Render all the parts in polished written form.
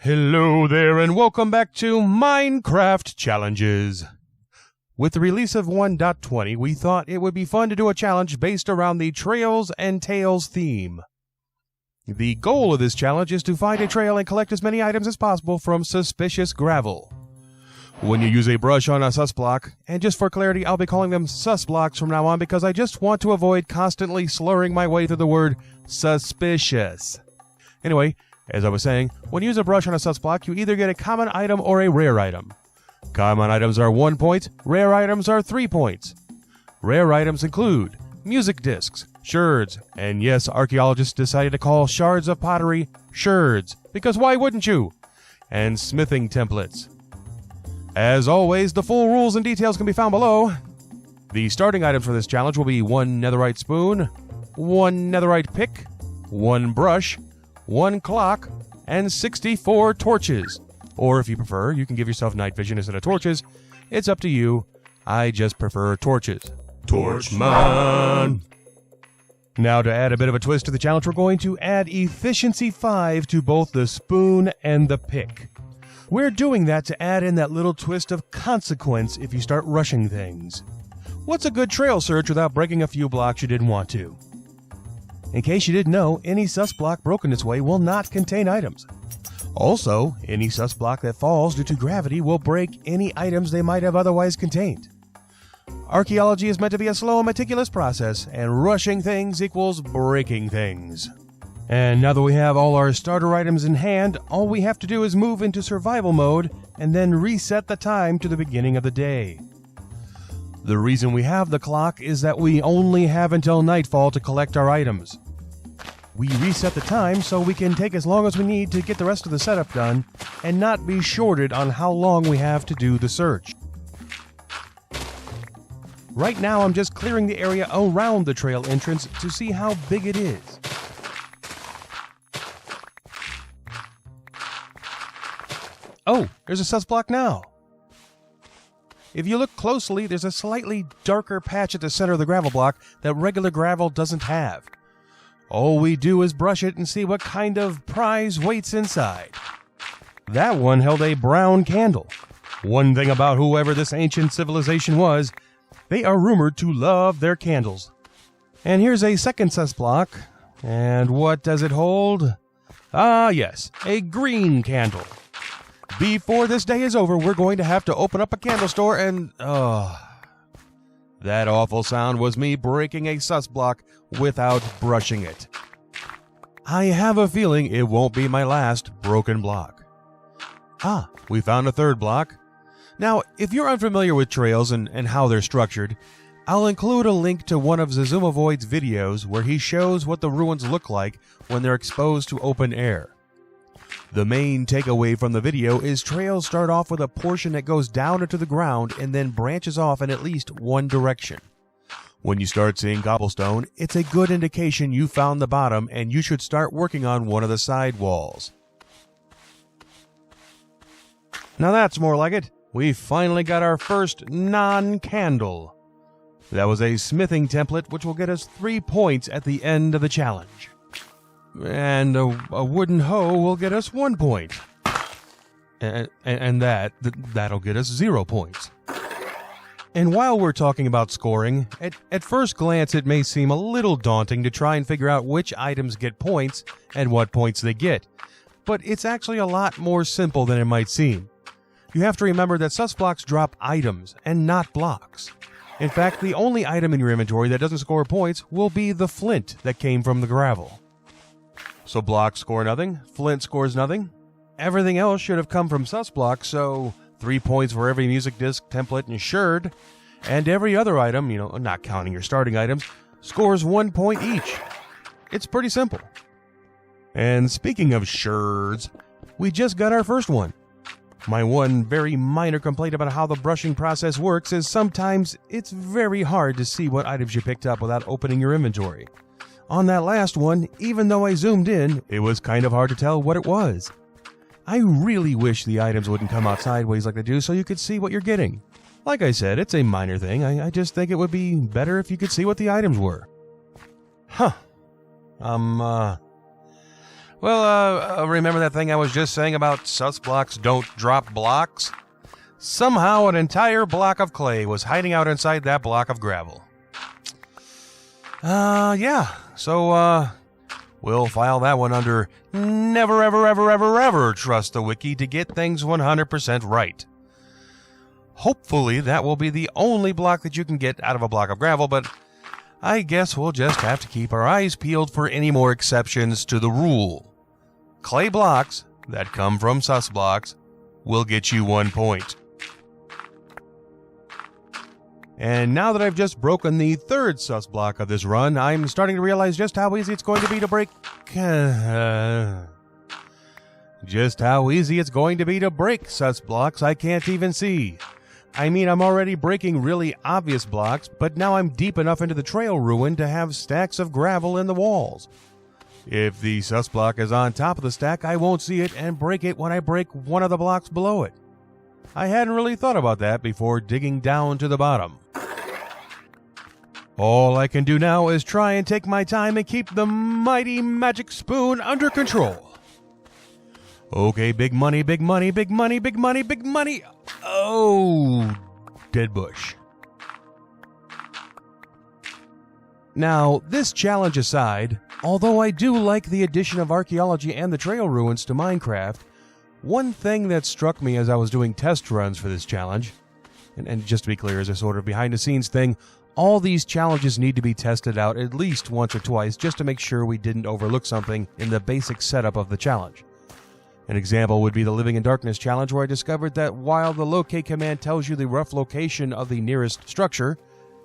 Hello there and welcome back to Minecraft Challenges. With the release of 1.20, we thought it would be fun to do a challenge based around the Trails and Tales theme. The goal of this challenge is to find a trail and collect as many items as possible from suspicious gravel. When you use a brush on a sus block, and just for clarity I'll be calling them sus blocks from now on because I just want to avoid constantly slurring my way through the word suspicious. Anyway, as I was saying, when you use a brush on a sus block, you either get a common item or a rare item. Common items are 1 point, rare items are 3 points. Rare items include music discs, sherds, and yes, archaeologists decided to call shards of pottery sherds, because why wouldn't you? And smithing templates. As always, the full rules and details can be found below. The starting items for this challenge will be 1 netherite spoon, 1 netherite pick, 1 brush, 1 clock, and 64 torches. Or if you prefer, you can give yourself night vision instead of torches. It's up to you. I just prefer torches. Torchman! Now to add a bit of a twist to the challenge, we're going to add efficiency 5 to both the spoon and the pick. We're doing that to add in that little twist of consequence if you start rushing things. What's a good trail search without breaking a few blocks you didn't want to? In case you didn't know, any sus block broken this way will not contain items. Also, any sus block that falls due to gravity will break any items they might have otherwise contained. Archaeology is meant to be a slow and meticulous process, and rushing things equals breaking things. And now that we have all our starter items in hand, all we have to do is move into survival mode and then reset the time to the beginning of the day. The reason we have the clock is that we only have until nightfall to collect our items. We reset the time so we can take as long as we need to get the rest of the setup done and not be shorted on how long we have to do the search. Right now I'm just clearing the area around the trail entrance to see how big it is. Oh, there's a sus block now. If you look closely, there's a slightly darker patch at the center of the gravel block that regular gravel doesn't have. All we do is brush it and see what kind of prize waits inside. That one held a brown candle. One thing about whoever this ancient civilization was, they are rumored to love their candles. And here's a second sus block. And what does it hold? Ah, yes, a green candle. Before this day is over, we're going to have to open up a candle store and... that awful sound was me breaking a sus block without brushing it. I have a feeling it won't be my last broken block. Ah, we found a third block. Now, if you're unfamiliar with trails and how they're structured, I'll include a link to one of XisumaVoid's videos where he shows what the ruins look like when they're exposed to open air. The main takeaway from the video is trails start off with a portion that goes down into the ground and then branches off in at least one direction. When you start seeing cobblestone, it's a good indication you found the bottom and you should start working on one of the side walls. Now that's more like it. We finally got our first non-candle. That was a smithing template which will get us 3 points at the end of the challenge. And a wooden hoe will get us 1 point. And that'll get us 0 points. And while we're talking about scoring, at first glance it may seem a little daunting to try and figure out which items get points and what points they get. But it's actually a lot more simple than it might seem. You have to remember that sus blocks drop items and not blocks. In fact, the only item in your inventory that doesn't score points will be the flint that came from the gravel. So blocks score nothing, flint scores nothing. Everything else should have come from sus blocks, so 3 points for every music disc, template, and sherd. And every other item, not counting your starting items, scores 1 point each. It's pretty simple. And speaking of sherds, we just got our first one. My one very minor complaint about how the brushing process works is sometimes it's very hard to see what items you picked up without opening your inventory. On that last one, even though I zoomed in, it was kind of hard to tell what it was. I really wish the items wouldn't come out sideways like they do so you could see what you're getting. Like I said, it's a minor thing. I just think it would be better if you could see what the items were. Huh. Well, remember that thing I was just saying about sus blocks don't drop blocks? Somehow an entire block of clay was hiding out inside that block of gravel. Yeah. So, we'll file that one under never ever ever ever ever trust the wiki to get things 100% right. Hopefully that will be the only block that you can get out of a block of gravel, but I guess we'll just have to keep our eyes peeled for any more exceptions to the rule. Clay blocks that come from sus blocks will get you 1 point. And now that I've just broken the third sus block of this run, I'm starting to realize just how easy it's going to be to break... just how easy it's going to be to break sus blocks I can't even see. I mean, I'm already breaking really obvious blocks, but now I'm deep enough into the trail ruin to have stacks of gravel in the walls. If the sus block is on top of the stack, I won't see it and break it when I break one of the blocks below it. I hadn't really thought about that before digging down to the bottom. All I can do now is try and take my time and keep the mighty magic spoon under control. Okay, big money, big money, big money, big money, big money. Oh, dead bush. Now, this challenge aside, although I do like the addition of archaeology and the trail ruins to Minecraft, one thing that struck me as I was doing test runs for this challenge, and just to be clear, as a sort of behind-the-scenes thing, all these challenges need to be tested out at least once or twice just to make sure we didn't overlook something in the basic setup of the challenge. An example would be the Living in Darkness challenge, where I discovered that while the locate command tells you the rough location of the nearest structure,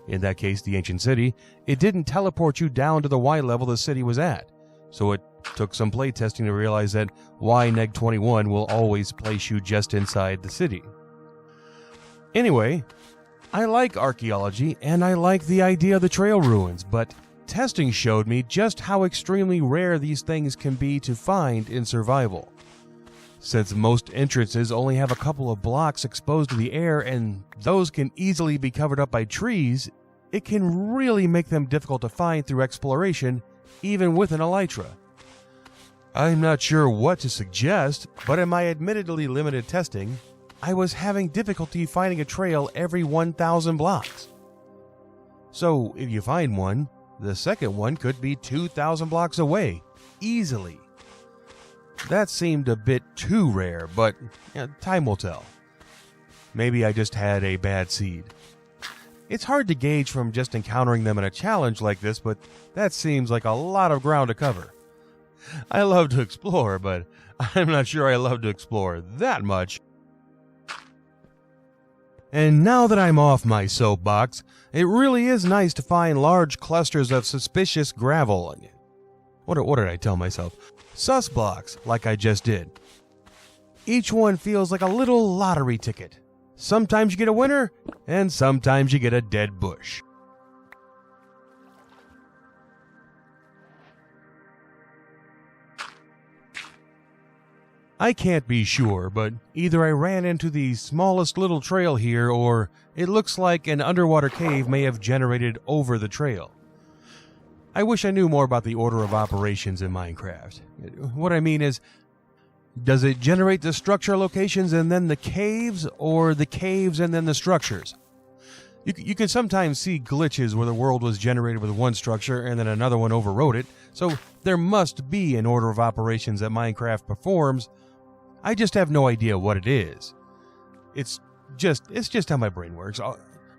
in that case the ancient city, it didn't teleport you down to the Y level the city was at. So it took some playtesting to realize that Y-21 will always place you just inside the city. Anyway, I like archaeology and I like the idea of the trail ruins, but testing showed me just how extremely rare these things can be to find in survival. Since most entrances only have a couple of blocks exposed to the air and those can easily be covered up by trees, it can really make them difficult to find through exploration, even with an elytra. I'm not sure what to suggest, but in my admittedly limited testing, I was having difficulty finding a trail every 1,000 blocks. So if you find one, the second one could be 2,000 blocks away, easily. That seemed a bit too rare, but time will tell. Maybe I just had a bad seed. It's hard to gauge from just encountering them in a challenge like this, but that seems like a lot of ground to cover. I love to explore, but I'm not sure I love to explore that much. And now that I'm off my soapbox, it really is nice to find large clusters of suspicious gravel. What did I tell myself? Sus blocks, like I just did. Each one feels like a little lottery ticket. Sometimes you get a winner, and sometimes you get a dead bush. I can't be sure, but either I ran into the smallest little trail here, or it looks like an underwater cave may have generated over the trail. I wish I knew more about the order of operations in Minecraft. What I mean is, does it generate the structure locations and then the caves, or the caves and then the structures? You can sometimes see glitches where the world was generated with one structure and then another one overrode it, so there must be an order of operations that Minecraft performs. I just have no idea what it is. It's just how my brain works.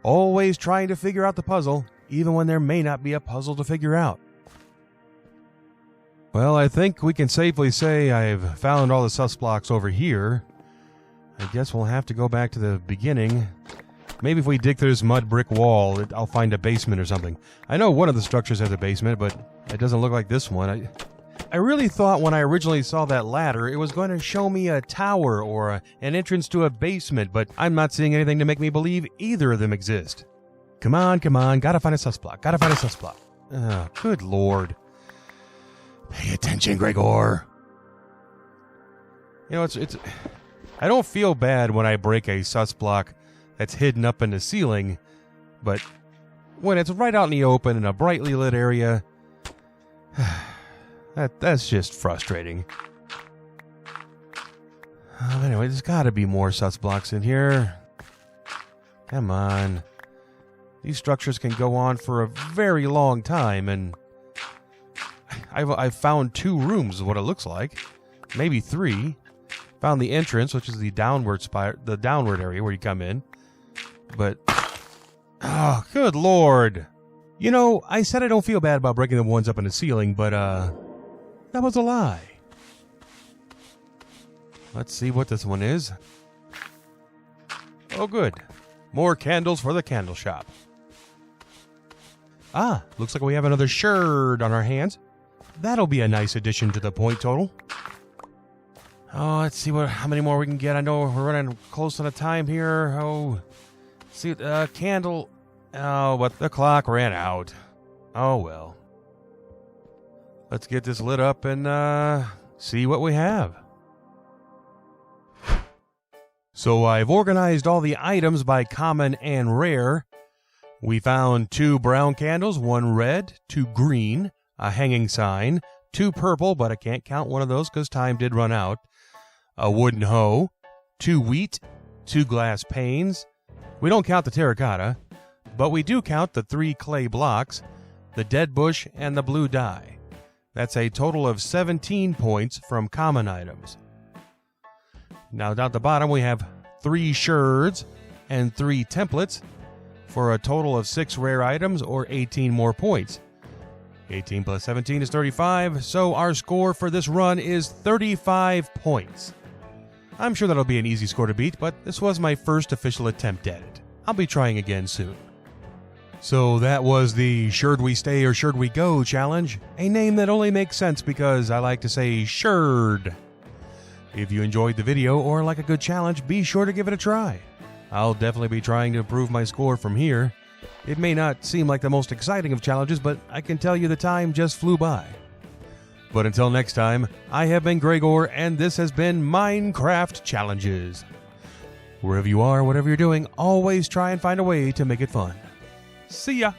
Always trying to figure out the puzzle, even when there may not be a puzzle to figure out. Well, I think we can safely say I've found all the sus blocks over here. I guess we'll have to go back to the beginning. Maybe if we dig through this mud brick wall, I'll find a basement or something. I know one of the structures has a basement, but it doesn't look like this one. I really thought when I originally saw that ladder, it was going to show me a tower or an entrance to a basement, but I'm not seeing anything to make me believe either of them exist. Come on, gotta find a sus block, Oh, good lord. Pay attention, Gragore. You know, it's I don't feel bad when I break a sus block that's hidden up in the ceiling, but when it's right out in the open in a brightly lit area, That's just frustrating. Anyway, there's got to be more sus blocks in here. Come on. These structures can go on for a very long time, and I've found 2 rooms is what it looks like. Maybe 3. Found the entrance, which is the downward area where you come in. But, oh, good lord. You know, I said I don't feel bad about breaking the ones up in the ceiling, but, that was a lie. Let's see what this one is. Oh, good. More candles for the candle shop. Ah, looks like we have another Sherd on our hands. That'll be a nice addition to the point total. Oh, let's see how many more we can get. I know we're running close on the time here. Oh, see, candle. Oh, but the clock ran out. Oh, well. Let's get this lit up and see what we have. So I've organized all the items by common and rare. We found 2 brown candles, 1 red, 2 green, a hanging sign, 2 purple, but I can't count one of those because time did run out, a wooden hoe, 2 wheat, 2 glass panes. We don't count the terracotta, but we do count the 3 clay blocks, the dead bush, and the blue dye. That's a total of 17 points from common items. Now down at the bottom we have 3 sherds and 3 templates for a total of 6 rare items or 18 more points. 18 plus 17 is 35, so our score for this run is 35 points. I'm sure that'll be an easy score to beat, but this was my first official attempt at it. I'll be trying again soon. So that was the Sherd We Stay or Sherd We Go challenge, a name that only makes sense because I like to say Sherd. If you enjoyed the video or like a good challenge, be sure to give it a try. I'll definitely be trying to improve my score from here. It may not seem like the most exciting of challenges, but I can tell you the time just flew by. But until next time, I have been Gragore, and this has been Minecraft Challenges. Wherever you are, whatever you're doing, always try and find a way to make it fun. See ya!